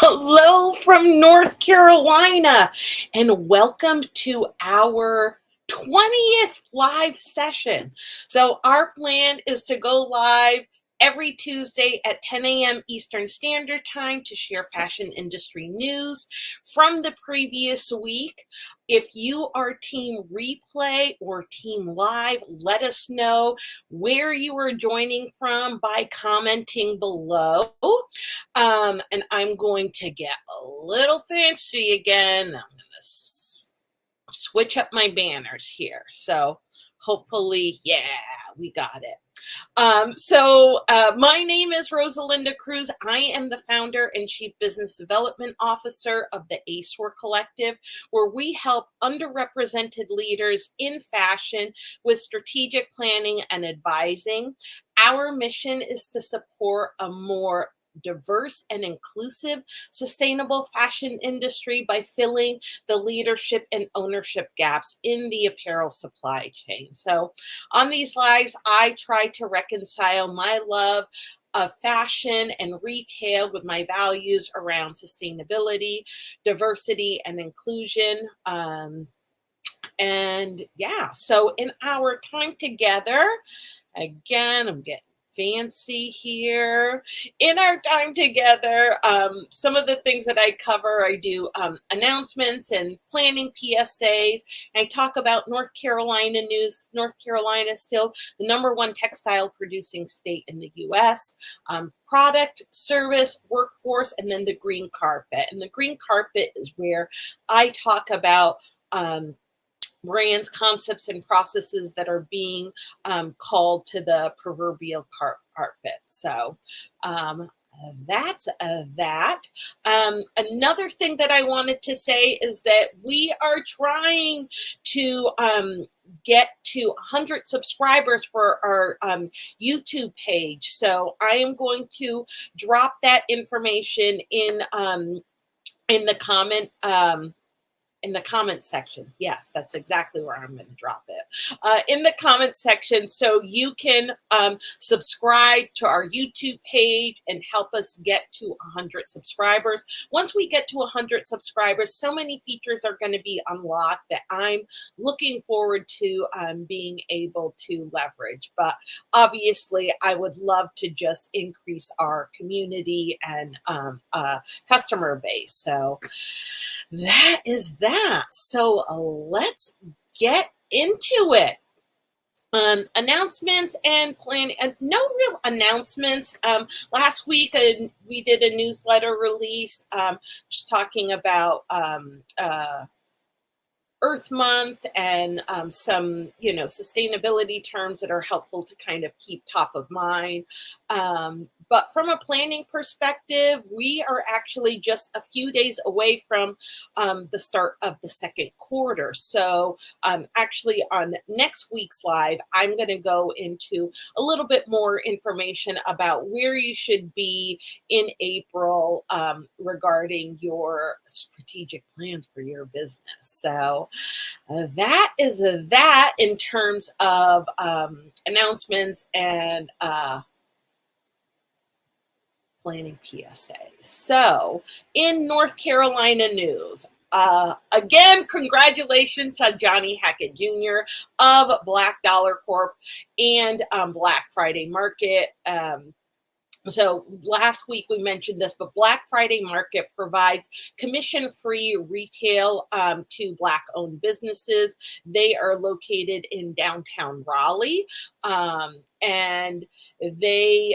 Hello from North Carolina, and welcome to our 20th live session. So, our plan is to go live every Tuesday at 10 a.m. Eastern Standard Time to share fashion industry news from the previous week. If you are team replay or team live, let us know where you are joining from by commenting below. And I'm going to get a little fancy again. I'm going to switch up my banners here. So hopefully, yeah, we got it. My name is Rosalinda Cruz. I am the founder and chief business development officer of the ACEWAR Collective, where we help underrepresented leaders in fashion with strategic planning and advising. Our mission is to support a more diverse and inclusive sustainable fashion industry by filling the leadership and ownership gaps in the apparel supply chain. So on these lives, I try to reconcile my love of fashion and retail with my values around sustainability, diversity, and inclusion. So in our time together, again, I'm getting fancy here. In our time together, some of the things that I cover, I do announcements and planning PSAs. I talk about North Carolina news. North Carolina is still the #1 textile producing state in the U.S. Product, service, workforce, and then the green carpet. And the green carpet is where I talk about brands, concepts, and processes that are being called to the proverbial carpet. So that's that. Another thing that I wanted to say is that we are trying to get to 100 subscribers for our YouTube page. So I am going to drop that information in the comment section. Yes, that's exactly where I'm going to drop it. In the comment section, so you can subscribe to our YouTube page and help us get to 100 subscribers. Once we get to 100 subscribers, so many features are going to be unlocked that I'm looking forward to being able to leverage. But obviously, I would love to just increase our community and customer base. So that is that. So let's get into it. Announcements and planning. No real announcements. Last week we did a newsletter release just talking about Earth Month and some, sustainability terms that are helpful to kind of keep top of mind. But from a planning perspective, we are actually just a few days away from the start of the second quarter. So actually on next week's live, I'm going to go into a little bit more information about where you should be in April regarding your strategic plans for your business. So that is that in terms of announcements and planning PSA. So in North Carolina news, again, congratulations to Johnny Hackett Jr. of Black Dollar Corp and Black Friday Market. So last week we mentioned this, but Black Friday Market provides commission-free retail to Black-owned businesses. They are located in downtown Raleigh, and they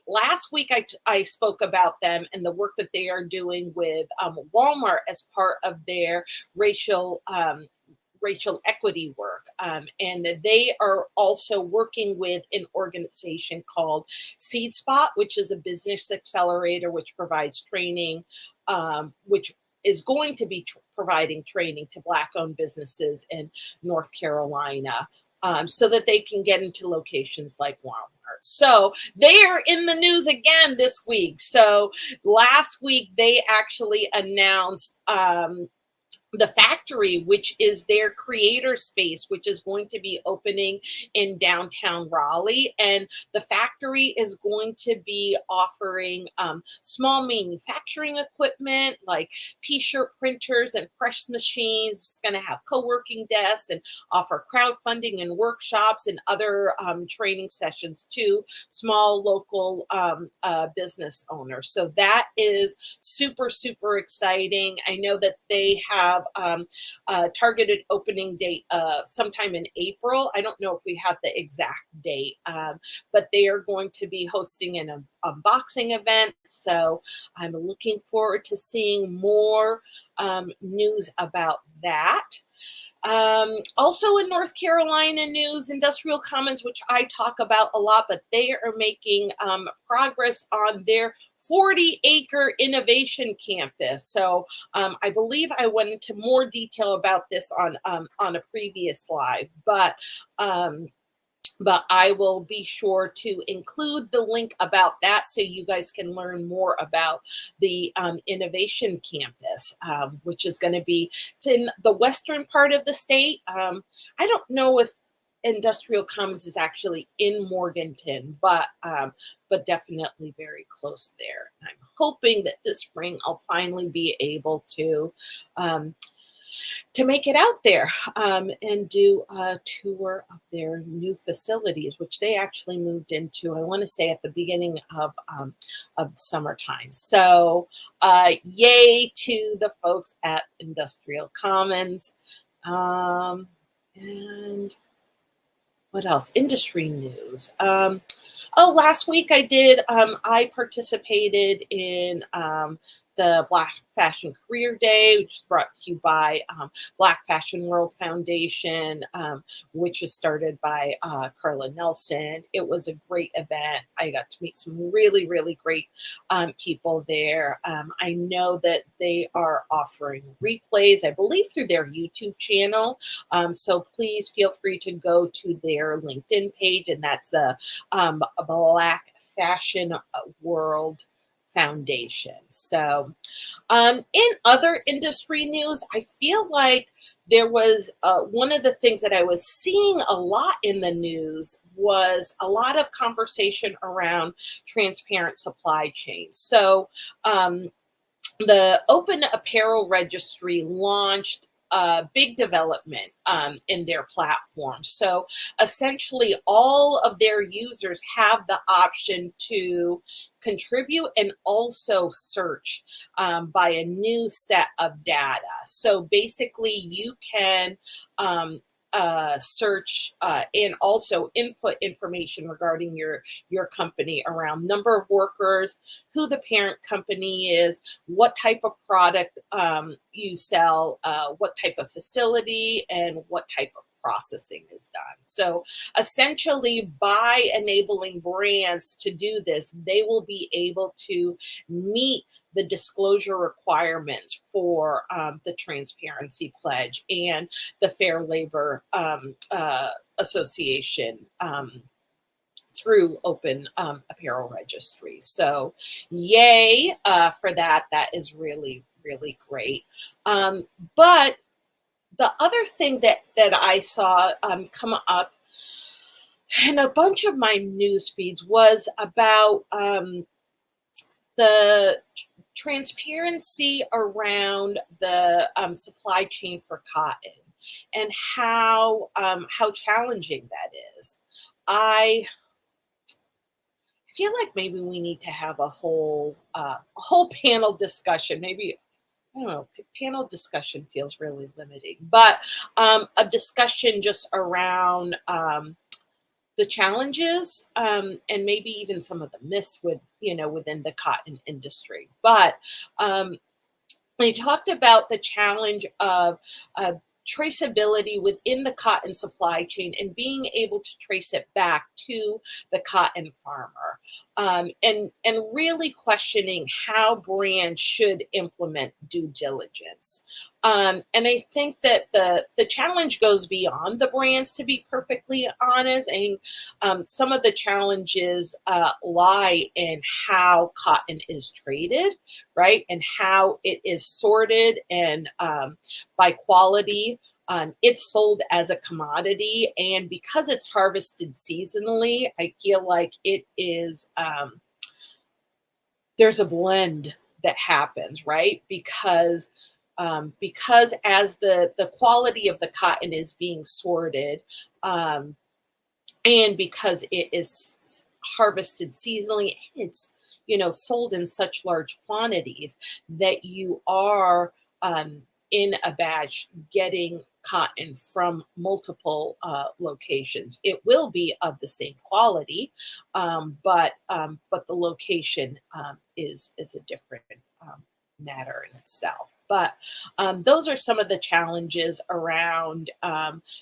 last week I spoke about them and the work that they are doing with Walmart as part of their racial equity work. And they are also working with an organization called Seed Spot, which is a business accelerator, which provides training, which is going to be providing training to Black-owned businesses in North Carolina. So that they can get into locations like Walmart. So they are in the news again this week. So last week they actually announced the factory, which is their creator space, which is going to be opening in downtown Raleigh. And the factory is going to be offering small manufacturing equipment like t-shirt printers and press machines. It's going to have co-working desks and offer crowdfunding and workshops and other training sessions to small local business owners. So that is super, super exciting. I know that they have a targeted opening date sometime in April. I don't know if we have the exact date, but they are going to be hosting an unboxing event. So I'm looking forward to seeing more news about that. Also in North Carolina news, Industrial Commons, which I talk about a lot, but they are making progress on their 40-acre innovation campus. So I believe I went into more detail about this on a previous live, but I will be sure to include the link about that so you guys can learn more about the innovation campus, which is going to be, it's in the western part of the state. I don't know if Industrial Commons is actually in Morganton, but definitely very close there. And I'm hoping that this spring I'll finally be able to make it out there and do a tour of their new facilities, which they actually moved into, I want to say, at the beginning of summertime. So yay to the folks at Industrial Commons. And what else? Industry news. Last week I participated in the Black Fashion Career Day, which is brought to you by Black Fashion World Foundation, which was started by Carla Nelson. It was a great event. I got to meet some really, really great people there. I know that they are offering replays, I believe, through their YouTube channel. So please feel free to go to their LinkedIn page, and that's the Black Fashion World Foundation. So in other industry news, I feel like there was one of the things that I was seeing a lot in the news was a lot of conversation around transparent supply chains. So the Open Apparel Registry launched a big development in their platform. So essentially all of their users have the option to contribute and also search by a new set of data. So basically you can search and also input information regarding your company around number of workers, who the parent company is, what type of product you sell, what type of facility, and what type of processing is done. So essentially, by enabling brands to do this, they will be able to meet the disclosure requirements for the Transparency Pledge and the Fair Labor Association through Open Apparel Registry. So yay for that. That is really, really great. But the other thing that I saw come up in a bunch of my news feeds was about the transparency around the supply chain for cotton and how challenging that is. I feel like maybe we need to have a whole panel discussion. Maybe, I don't know, panel discussion feels really limiting, but a discussion just around the challenges and maybe even some of the myths within the cotton industry. But we talked about the challenge of traceability within the cotton supply chain and being able to trace it back to the cotton farmer, and really questioning how brands should implement due diligence. And I think that the challenge goes beyond the brands, to be perfectly honest. I think some of the challenges lie in how cotton is traded, right? And how it is sorted and by quality. It's sold as a commodity. And because it's harvested seasonally, I feel like it is, there's a blend that happens, right? Because as the quality of the cotton is being sorted, um, and because it is harvested seasonally, it's sold in such large quantities that you are in a batch getting cotton from multiple locations. It will be of the same quality, but the location is a different matter in itself. But those are some of the challenges around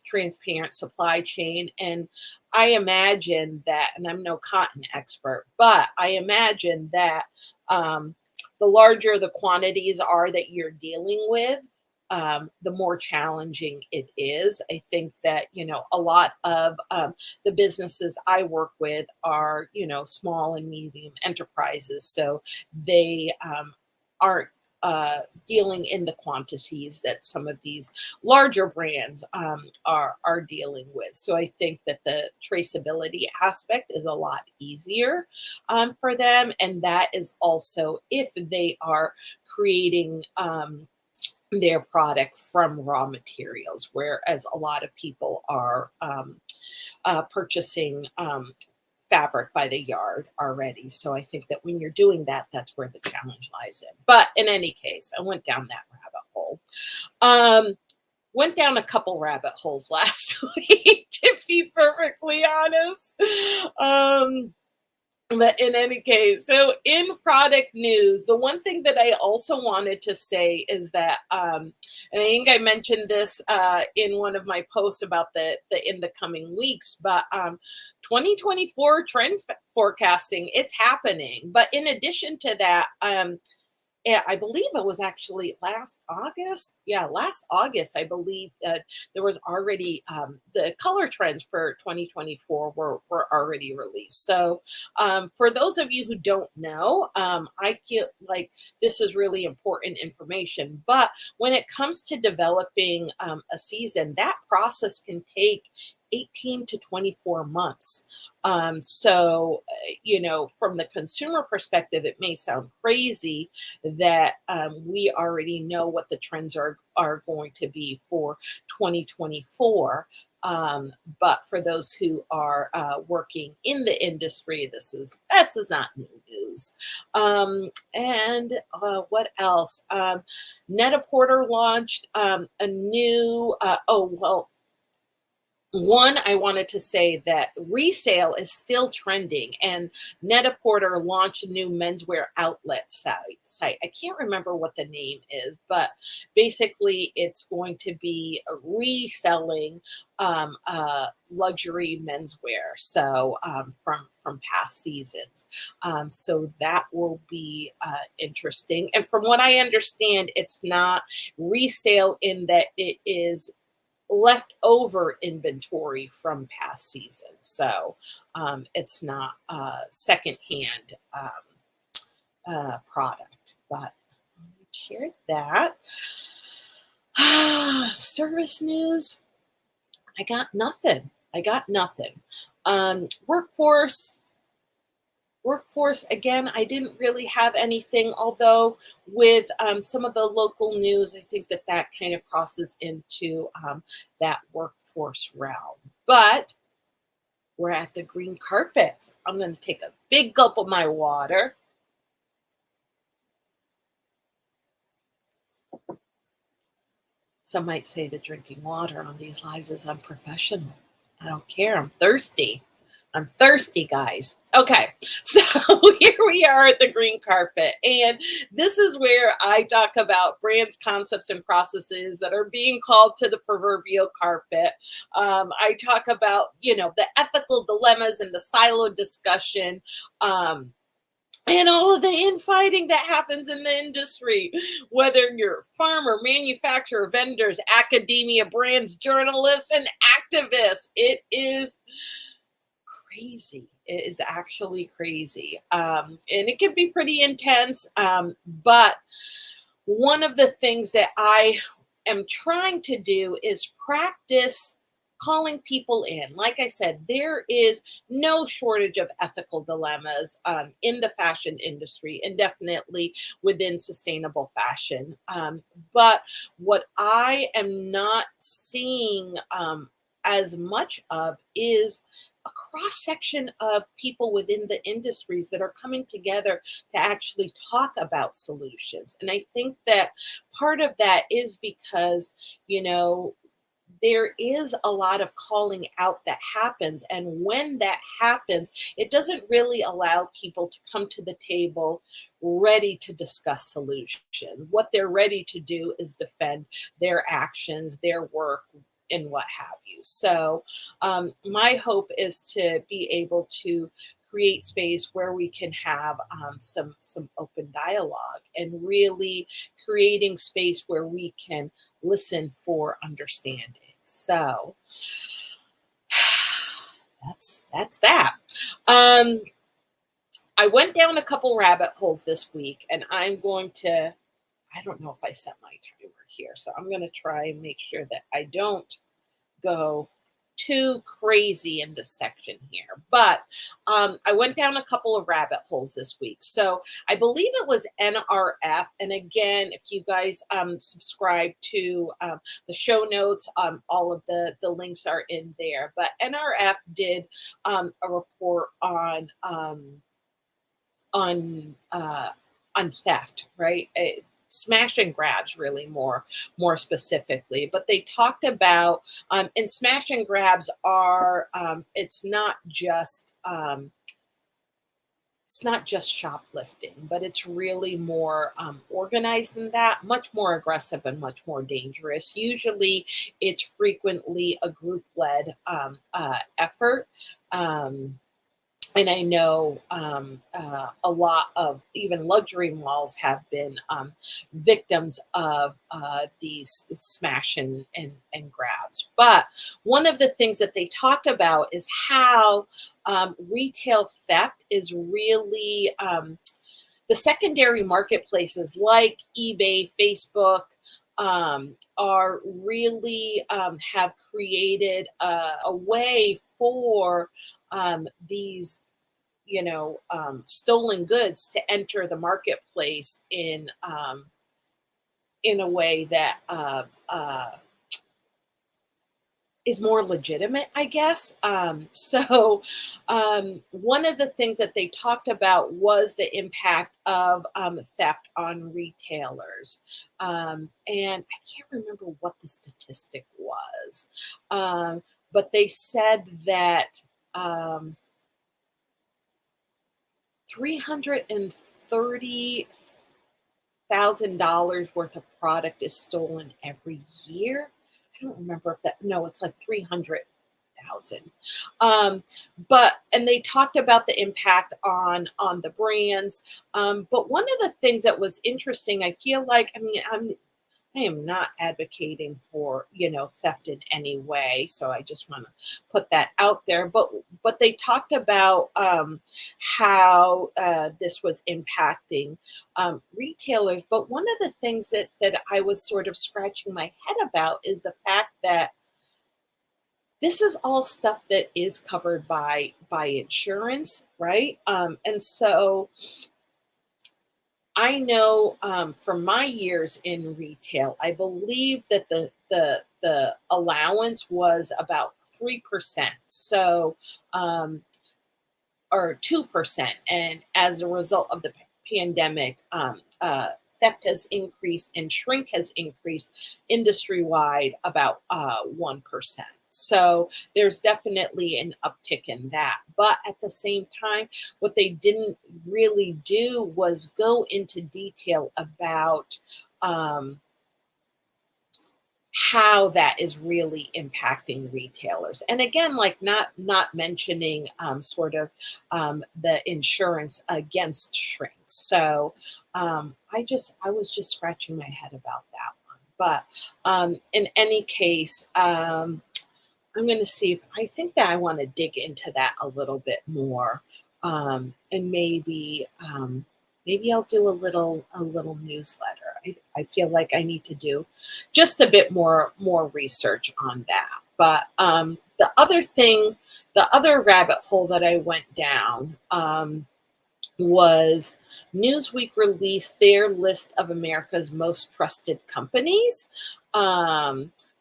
transparent supply chain. And I imagine that, and I'm no cotton expert, but I imagine that the larger the quantities are that you're dealing with, the more challenging it is. I think that, a lot of the businesses I work with are, small and medium enterprises. So they aren't dealing in the quantities that some of these larger brands are dealing with. So I think that the traceability aspect is a lot easier for them, and that is also if they are creating their product from raw materials, whereas a lot of people are purchasing fabric by the yard already. So I think that when you're doing that, that's where the challenge lies in. But in any case, I went down that rabbit hole. Went down a couple rabbit holes last week, to be perfectly honest. But in any case, so in product news, the one thing that I also wanted to say is that, and I think I mentioned this in one of my posts about the in the coming weeks, but 2024 trend forecasting, it's happening. But in addition to that, yeah, I believe it was actually last August. Yeah, last August, I believe there was already the color trends for 2024 were already released. So for those of you who don't know, I feel like this is really important information. But when it comes to developing a season, that process can take 18 to 24 months. From the consumer perspective, it may sound crazy that we already know what the trends are going to be for 2024. But for those who are working in the industry, this is not new news. And what else? Net-a-Porter launched a new. One, I wanted to say that resale is still trending, and Net-a-Porter launched a new menswear outlet site. I can't remember what the name is, but basically it's going to be reselling luxury menswear, so from past seasons. So that will be interesting. And from what I understand, it's not resale in that it is leftover inventory from past seasons. So it's not secondhand product, but I shared that. Service news. I got nothing. Workforce, again, I didn't really have anything, although with some of the local news, I think that kind of crosses into that workforce realm. But we're at the green carpet. I'm going to take a big gulp of my water. Some might say that drinking water on these lives is unprofessional. I don't care. I'm thirsty. Guys. Okay, so here we are at the green carpet, and this is where I talk about brands, concepts, and processes that are being called to the proverbial carpet. I talk about, the ethical dilemmas and the siloed discussion and all of the infighting that happens in the industry, whether you're farmer, manufacturer, vendors, academia, brands, journalists, and activists. It is crazy. It is actually crazy. And it can be pretty intense. But one of the things that I am trying to do is practice calling people in. Like I said, there is no shortage of ethical dilemmas in the fashion industry and definitely within sustainable fashion. But what I am not seeing as much of is a cross section of people within the industries that are coming together to actually talk about solutions. And I think that part of that is because, you know, there is a lot of calling out that happens. And when that happens, it doesn't really allow people to come to the table ready to discuss solutions. What they're ready to do is defend their actions, their work, and what have you. So, my hope is to be able to create space where we can have some open dialogue and really creating space where we can listen for understanding. So that's that. Um, I went down a couple rabbit holes this week, and I'm going to. I don't know if I set my timer here, so I'm going to try and make sure that I don't go too crazy in this section here. But I went down a couple of rabbit holes this week. So I believe it was NRF. And again, if you guys subscribe to the show notes, all of the links are in there. But NRF did a report on on theft, right? Smash and grabs, really more specifically. But they talked about and smash and grabs are it's not just shoplifting, but it's really more organized than that, much more aggressive and much more dangerous. Usually, it's frequently a group-led effort. Um, and I know a lot of even luxury malls have been victims of these smash and grabs. But one of the things that they talked about is how retail theft is really the secondary marketplaces like eBay, Facebook, are really have created a way for these stolen goods to enter the marketplace in a way that is more legitimate, I guess. One of the things that they talked about was the impact of theft on retailers. And I can't remember what the statistic was, but they said that $330,000 worth of product is stolen every year. I don't remember if that, no, it's like 300,000. And they talked about the impact on the brands. But one of the things that was interesting, I feel like, I am not advocating for, theft in any way. So I just want to put that out there. But they talked about how this was impacting retailers. But one of the things that I was sort of scratching my head about is the fact that this is all stuff that is covered by insurance, right? And so I know from my years in retail, I believe that the allowance was about 3%, so or 2%, and as a result of the pandemic, theft has increased and shrink has increased industry wide about 1%. So there's definitely an uptick in that. But at the same time, what they didn't really do was go into detail about how that is really impacting retailers. And again, like not mentioning the insurance against shrink. So I was just scratching my head about that one. But in any case, I'm going to see if I think that I want to dig into that a little bit more, and maybe I'll do a little newsletter. I feel like I need to do just a bit more research on that. But the other rabbit hole that I went down, was Newsweek released their list of America's most trusted companies,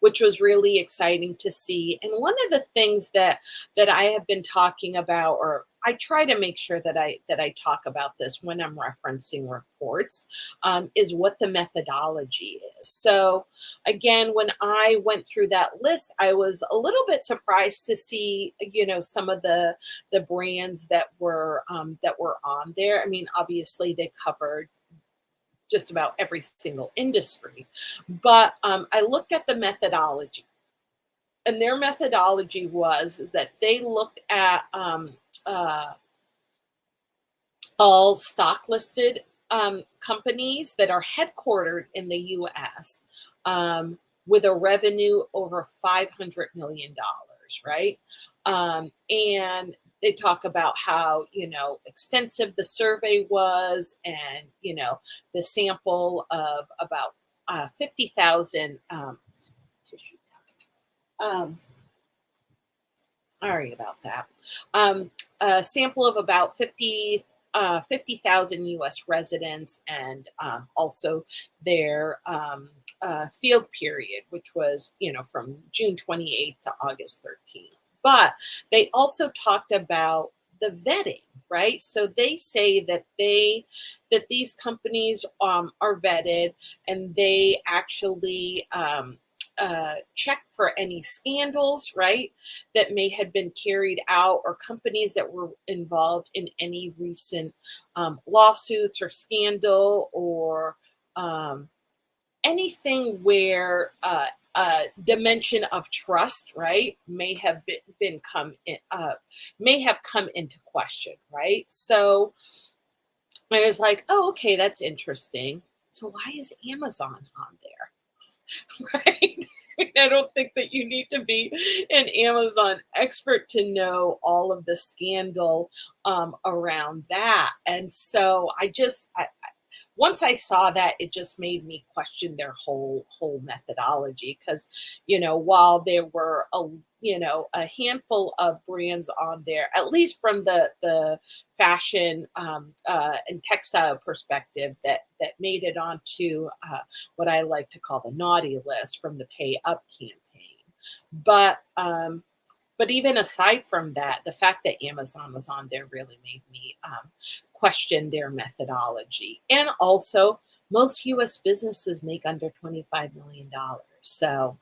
which was really exciting to see. And one of the things that I have been talking about, or I try to make sure that I talk about this when I'm referencing reports, is what the methodology is. So again, when I went through that list, I was a little bit surprised to see, some of the brands that were on there. I mean, obviously they covered just about every single industry, but I looked at the methodology, and their methodology was that they looked at all stock listed companies that are headquartered in the U.S. With a revenue over $500 million, right? And they talk about how, extensive the survey was, and, the sample of about 50,000, sorry about that, a sample of about 50,000 U.S. residents, and also their field period, which was, from June 28th to August 13th. But they also talked about the vetting, right? So they say that these companies are vetted, and they actually check for any scandals, right, that may have been carried out, or companies that were involved in any recent lawsuits or scandal, or anything where a dimension of trust, right, may have come into question, right? So I was like, oh, okay, that's interesting. So why is Amazon on there? Right? I don't think that you need to be an Amazon expert to know all of the scandal around that. And so once I saw that, it just made me question their whole methodology, because while there were a handful of brands on there, at least from the fashion and textile perspective, that made it onto what I like to call the naughty list from the Pay Up campaign. But even aside from that, the fact that Amazon was on there really made me question their methodology. And also, most U.S. businesses make under $25 million. So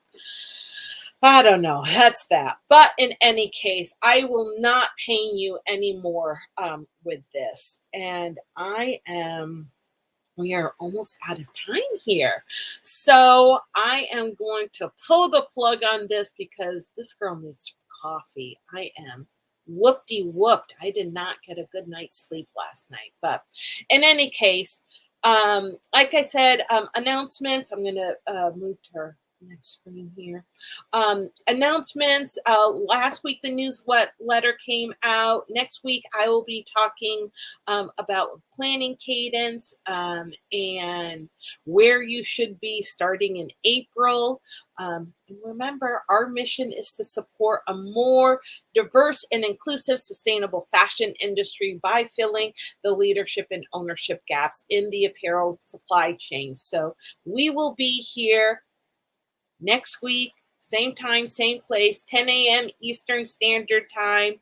I don't know. That's that. But in any case, I will not pain you anymore with this. And we are almost out of time here. So I am going to pull the plug on this, because this girl needs coffee. I am whooped. I did not get a good night's sleep last night. But in any case, like I said, announcements. I'm going to move to her next screen here. Announcements. Last week, the newsletter came out. Next week, I will be talking about planning cadence, and where you should be starting in April. And remember, our mission is to support a more diverse and inclusive sustainable fashion industry by filling the leadership and ownership gaps in the apparel supply chain. So we will be here next week, same time, same place, 10 a.m. Eastern Standard Time.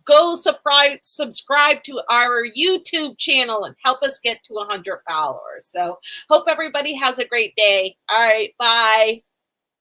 Go subscribe to our YouTube channel and help us get to 100 followers. So hope everybody has a great day. All right, bye.